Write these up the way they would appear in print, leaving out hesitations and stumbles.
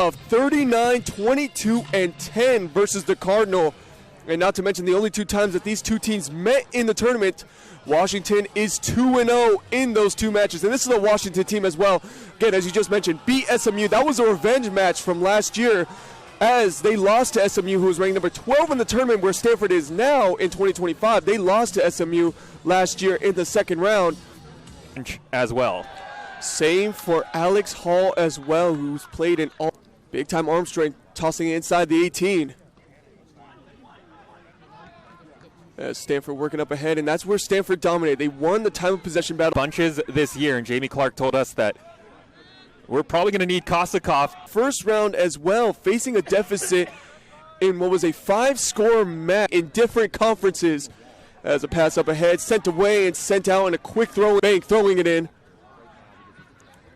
of 39, 22, and 10 versus the Cardinal. And not to mention the only two times that these two teams met in the tournament, Washington is 2-0 in those two matches. And this is a Washington team as well. Again, as you just mentioned, beat SMU. That was a revenge match from last year as they lost to SMU, who was ranked number 12 in the tournament, where Stanford is now in 2025. They lost to SMU last year in the second round. As well. Same for Alex Hall as well, who's played in all big-time arm strength, tossing it inside the 18. As Stanford working up ahead, and that's where Stanford dominated. They won the time of possession battle. Bunches this year, and Jamie Clark told us that we're probably going to need Kosakov. First round as well, facing a deficit in what was a 5-score match in different conferences. As a pass up ahead, sent away and sent out in a quick throw. Bank throwing it in.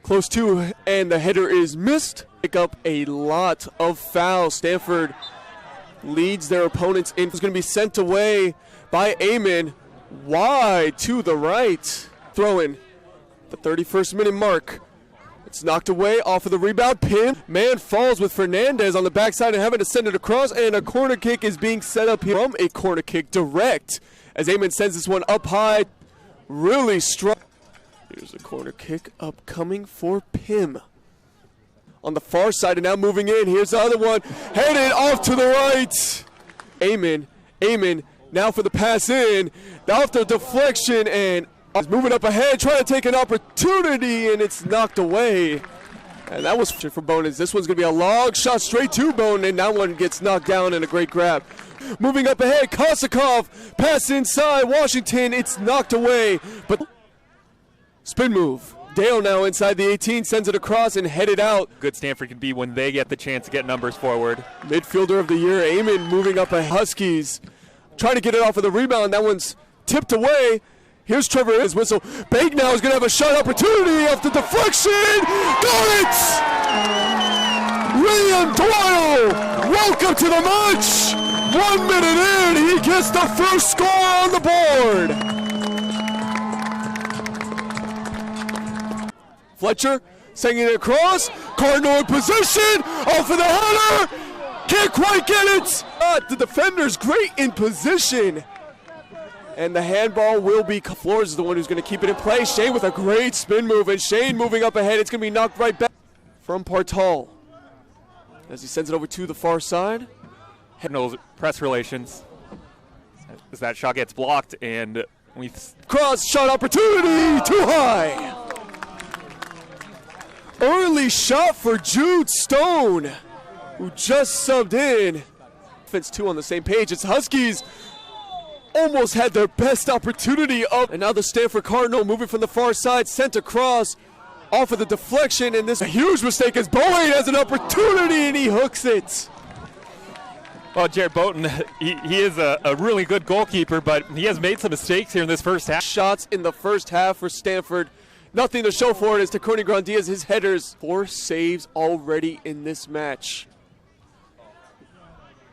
Close to, and the header is missed. Pick up a lot of fouls. Stanford leads their opponents in. It's going to be sent away by Amon. Wide to the right. Throwing the 31st minute mark. It's knocked away off of the rebound. Pin. Man falls with Fernandez on the backside and having to send it across. And a corner kick is being set up here from a corner kick direct. As Amon sends this one up high. Really strong. Here's a corner kick upcoming for Pim. On the far side and now moving in. Here's the other one. Headed off to the right. Amon now for the pass in. Now off the deflection and moving up ahead. Trying to take an opportunity and it's knocked away. And that was for Bonin. This one's going to be a long shot straight to Bonin. And that one gets knocked down and a great grab. Moving up ahead. Kosakov. Pass inside. Washington. It's knocked away. But spin move. Dale now inside the 18, sends it across and headed out. Good Stanford can be when they get the chance to get numbers forward. Midfielder of the year, Amon moving up a Huskies. Trying to get it off of the rebound. That one's tipped away. Here's Trevor, his whistle. Bank now is going to have a shot opportunity off the deflection. Got it! William Doyle, welcome to the match. 1 minute in, he gets the first score on the board. Fletcher sending it across. Cardinal in position. Off of the header. Can't quite get it. The defender's great in position. And the handball will be. Flores is the one who's going to keep it in play. Shane with a great spin move. And Shane moving up ahead. It's going to be knocked right back from Partal. As he sends it over to the far side. Cardinals press relations. As that shot gets blocked and we cross shot opportunity. Too high. Early shot for Jude Stone, who just subbed in. Offense 2 on the same page. It's Huskies almost had their best opportunity up. And now the Stanford Cardinal moving from the far side, sent across off of the deflection. And this is a huge mistake as Bowen has an opportunity and he hooks it. Well, Jared Boughton, he is a really good goalkeeper, but he has made some mistakes here in this first half. Shots in the first half for Stanford. Nothing to show for it as Taconi Grandiaz, his headers. 4 saves already in this match.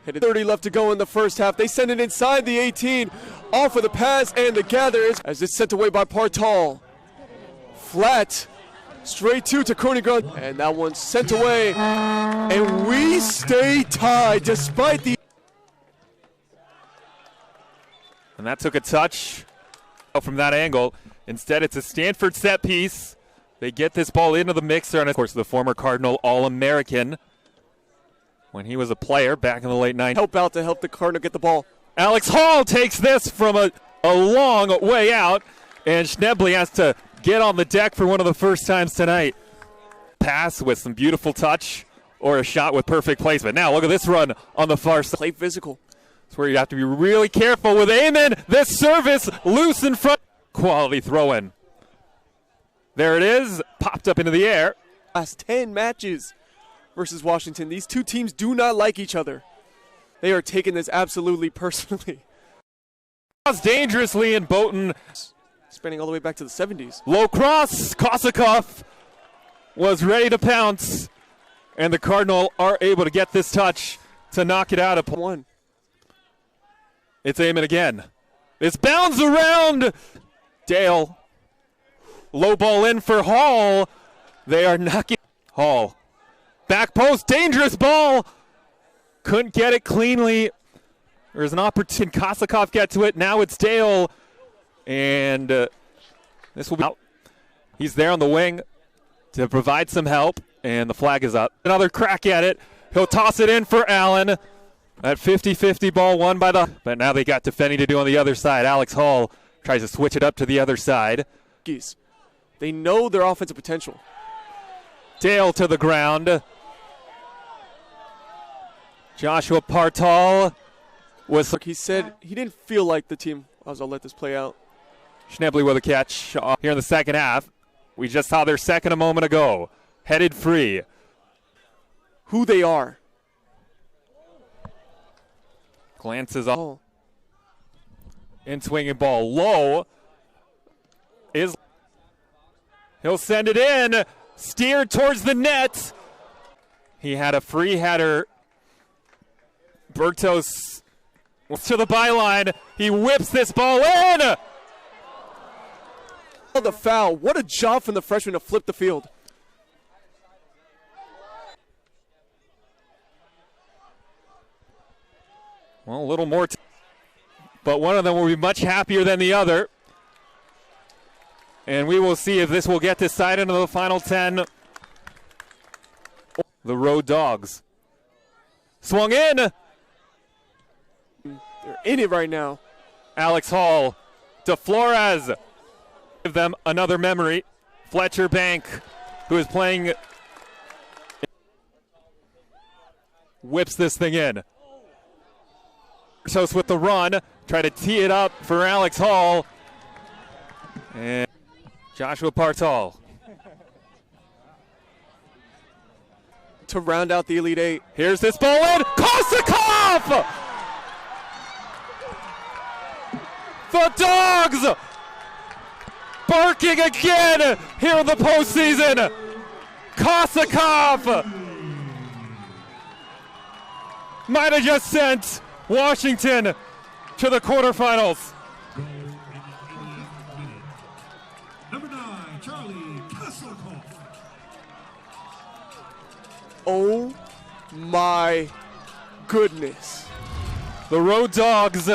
30 left to go in the first half. They send it inside the 18. Off of the pass and the gather as it's sent away by Partal. Flat. Straight to Taconi Grandiaz. And that one's sent away. And we stay tied despite the... And that took a touch from that angle. Instead, it's a Stanford set piece. They get this ball into the mixer, and of course, the former Cardinal All-American when he was a player back in the late 90s. Help out to help the Cardinal get the ball. Alex Hall takes this from a long way out, and Schnebley has to get on the deck for one of the first times tonight. Pass with some beautiful touch, or a shot with perfect placement. Now, look at this run on the far side. Play physical. That's where you have to be really careful with Amon. This service loose in front. Quality throw-in. There it is, popped up into the air. Last 10 matches versus Washington. These two teams do not like each other. They are taking this absolutely personally. Dangerously in Boughton. Spanning all the way back to the 70s. Low cross, Kosakov was ready to pounce. And the Cardinal are able to get this touch to knock it out of one. It's Amon again. This bounds around. Dale. Low ball in for Hall. They are knocking. Hall Back post, dangerous ball. Couldn't get it cleanly. There's an opportunity. Kosakov get to it. Now it's Dale. And this will be out. He's there on the wing to provide some help. And the flag is up. Another crack at it. He'll toss it in for Allen. That 50-50 ball won by the... But now they got defending to do on the other side. Alex Hall tries to switch it up to the other side. They know their offensive potential. Dale to the ground. Joshua Partal was... He said he didn't feel like the team. I'll let this play out. Schnebley with a catch here in the second half. We just saw their second a moment ago. Headed free. Who they are. Glances off. In swinging ball low. He'll send it in. Steered towards the net. He had a free header. Bertos to the byline. He whips this ball in. The foul. What a job from the freshman to flip the field. Well, a little more, but one of them will be much happier than the other. And we will see if this will get decided into the final 10. The Road Dogs. Swung in. They're in it right now. Alex Hall to Flores. Give them another memory. Fletcher Bank, who is playing, whips this thing in. Bertos with the run. Try to tee it up for Alex Hall. And Joshua Partal. To round out the Elite Eight. Here's this ball in. Kosakov! The Dogs barking again here in the postseason. Kosakov might have just sent Washington to the quarterfinals. Number 9, Charlie Kosakov. Oh my goodness. The Road Dogs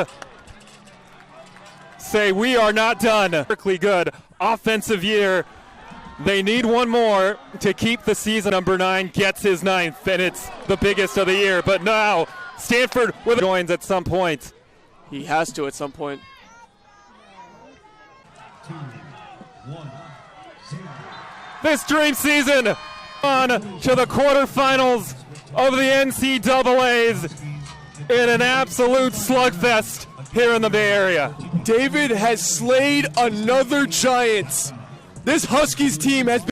say we are not done. Perfectly good offensive year. They need one more to keep the season. Number 9 gets his 9th, and it's the biggest of the year. But now Stanford joins at some point. He has to at some point. 2, 1, 0. This dream season on to the quarterfinals of the NCAAs in an absolute slugfest here in the Bay Area. David has slayed another giant. This Huskies team has been